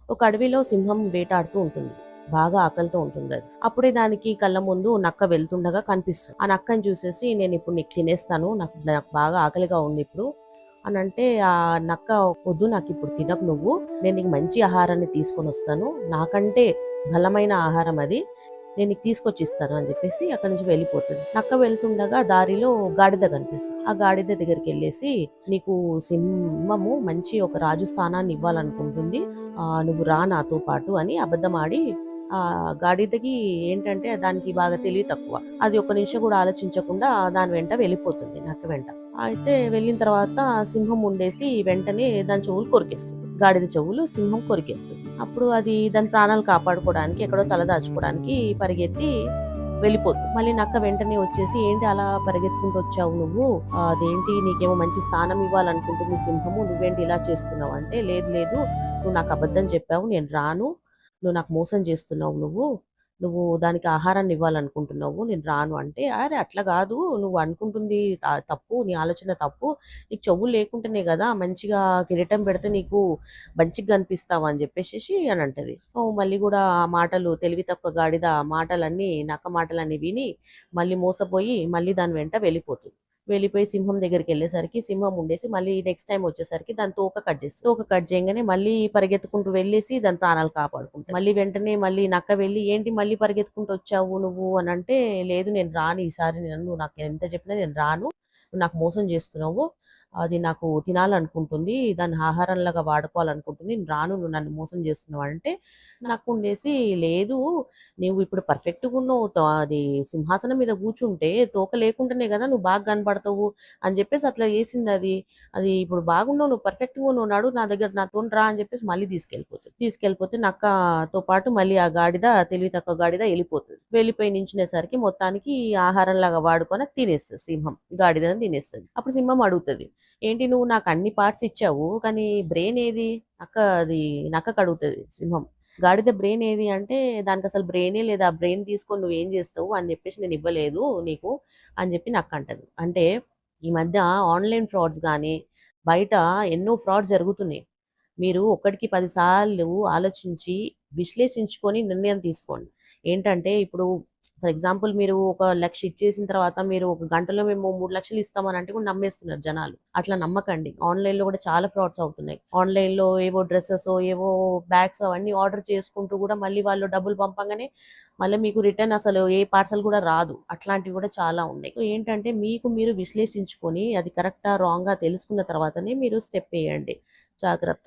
ఒక అడవిలో సింహం వేటాడుతూ ఉంటుంది. బాగా ఆకలితో ఉంటుందది. అప్పుడే దానికి కళ్ళ ముందు నక్క వెళ్తుండగా కనిపిస్తుంది. ఆ నక్కని చూసేసి నేనిప్పుడు నీకు తినేస్తాను. నాకు నాకు బాగా ఆకలిగా ఉందిప్పుడు అనంటే, ఆ నక్క "వద్దు నాకిప్పుడు తినకు నువ్వు. నేను నీకు మంచి ఆహారాన్ని తీసుకొనొస్తాను. నాకంటే బలమైన ఆహారం అది. నేను నీకు తీసుకొచ్చిస్తాను" అని చెప్పేసి అక్కడి నుంచి వెళ్ళిపోతది. నక్క వెళ్తుండగా దారిలో గాడిద కనిపిస్తుంది. ఆ గాడిద దగ్గరికెళ్ళేసి, "నీకు సింహము మంచి ఒక రాజు స్థానాన్ని ఇవ్వాలనుకుంటుంది. నువ్వు రా నాతో పాటు" అని అబద్ధమాడి గాడిదకి ఏంటంటే దానికి బాగా తెలివి తక్కువ. అది ఒక్క నిమిషం కూడా ఆలోచించకుండా దాని వెంట వెళ్ళిపోతుంది నక్క వెంట. అయితే వెళ్ళిన తర్వాత సింహం ఉండేసి వెంటనే దాని చెవులు కొరికేస్తుంది. గాడిద చెవులు సింహం కొరికేస్తుంది. అప్పుడు అది దాని ప్రాణాలు కాపాడుకోవడానికి ఎక్కడో తలదాచుకోవడానికి పరిగెత్తి వెళ్ళిపోతుంది. మళ్ళీ నక్క వెంటనే వచ్చేసి, "ఏంటి అలా పరిగెత్తుకుంటూ వచ్చావు నువ్వు? అదేంటి నీకేమో మంచి స్థానం ఇవ్వాలనుకుంటుంది సింహము. నువ్వేంటి ఇలా చేస్తున్నావు?" అంటే, "లేదు లేదు, నువ్వు నాకు అబద్ధం చెప్పావు. నేను రాను. నువ్వు నాకు మోసం చేస్తున్నావు నువ్వు. నువ్వు దానికి ఆహారాన్ని ఇవ్వాలనుకుంటున్నావు. నేను రాను" అంటే, "అరె! అట్లా కాదు. నువ్వు అనుకుంటుంది తప్పు. నీ ఆలోచన తప్పు. నీకు చెవులు లేకుంటేనే కదా మంచిగా కిరీటం పెడితే నీకు మంచిగా కనిపిస్తావు" అని చెప్పేసేసి అని అంటది. మళ్ళీ కూడా ఆ మాటలు తెలివి తక్కువ గాడిద ఆ మాటలన్నీ నక్క మాటలన్నీ విని మళ్ళీ మోసపోయి మళ్ళీ దాని వెంట వెళ్ళిపోతుంది. వెళ్ళిపోయి సింహం దగ్గరికెళ్ళేసరికి సింహం ఉండేసి మళ్ళీ నెక్స్ట్ టైమ్ వచ్చేసరికి దాని తోక కట్ చేస్తది. తోక కట్ చేయంగానే మళ్ళీ పరిగెత్తుకుంటూ వెళ్ళేసి దాని ప్రాణాలు కాపాడుకుంటది. మళ్ళీ వెంటనే మళ్ళీ నక్క వెళ్ళి, "ఏంటి మళ్ళీ పరిగెత్తుకుంటూ వచ్చావు నువ్వు" అనంటే, "లేదు నేను రాను ఈసారి నువ్వు నాకు ఎంత చెప్పినా నేను రాను. నువ్వు నాకు మోసం చేస్తున్నావు. అది నాకు తినాలనుకుంటుంది. దాన్ని ఆహారంలాగా వాడుకోవాలనుకుంటుంది. నేను రాను, నువ్వు నన్ను మోసం చేస్తున్నావు" అంటే నక్కుండేసి, "లేదు నువ్వు ఇప్పుడు పర్ఫెక్ట్‌గున్నావు. అది సింహాసనం మీద కూర్చుంటే తోక లేకుండానే గదా నువ్వు బాగా కనపడతావు" అని జెప్పేసి అట్లా జేసిందది. అది ఇప్పుడు బాగున్నావు, నువ్వు పర్ఫెక్ట్‌గా ఉన్నావు. నడువు నా దగ్గర నాతోని రా అని జెప్పేసి మళ్ళీ తీసుకెళ్ళిపోతది. తీసుకెళ్ళిపోతే నక్కతో పాటు మళ్ళీ ఆ గాడిద తెలివి తక్కువ గాడిద ఎళ్ళిపోతది. వెళ్ళిపోయి నించునేసరికి మొత్తానికి ఆహారంలాగా వాడుకొని అది తినేస్తది సింహం. గాడిదని తినేస్తది. అప్పుడు సింహం అడుగుతది, "ఏంటి నువ్వు నాకు అన్ని పార్ట్స్ ఇచ్చావు. కానీ బ్రెయిన్ ఏది?" అది నక్కకడుగుతది సింహం. "గాడిద బ్రెయిన్ ఏది?" అంటే, "దానికసలు బ్రెయినే లేదు. ఆ బ్రెయిన్ తీసుకొని నువ్వేం జేస్తావు" అని జెప్పేసి, "నేనివ్వలేదు నీకు" అని జెప్పి నక్కంటది. అంటే ఈ మధ్య ఆన్‌లైన్ ఫ్రాడ్స్ గానీ, బయట ఎన్నో ఫ్రాడ్స్ జరుగుతున్నాయి. మీరు ఒకటికి 10 సార్లు ఆలోచించి, విశ్లేషించుకొని నిర్ణయం తీసుకోండి. ఏంటంటే ఇప్పుడు ఫర్ ఎగ్జాంపుల్ మీరు ఒక 1,00,000 ఇచ్చేసిన తర్వాత మీరు ఒక గంటలో మేము 3,00,000 ఇస్తామనంటే కూడా నమ్మేస్తున్నారు జనాలు. అట్లా నమ్మకండి. ఆన్‌లైన్‌లో కూడా చాలా ఫ్రాడ్స్ అవుతున్నాయి. ఆన్‌లైన్‌లో ఏవో డ్రెసెసో, ఏవో బ్యాగ్స్ అవన్నీ ఆర్డర్ చేసుకుంటూ కూడా మళ్ళీ వాళ్ళు డబ్బులు పంపంగానే మళ్ళీ మీకు రిటర్న్ అసలు ఏ పార్సెల్ కూడా రాదు. అట్లాంటివి కూడా చాలా ఉన్నాయి. సో ఏంటంటే మీకు మీరు విశ్లేషించుకొని అది కరెక్టా? రాంగా? తెలుసుకున్న తర్వాతనే మీరు స్టెప్ ఎయండి. జాగ్రత్త.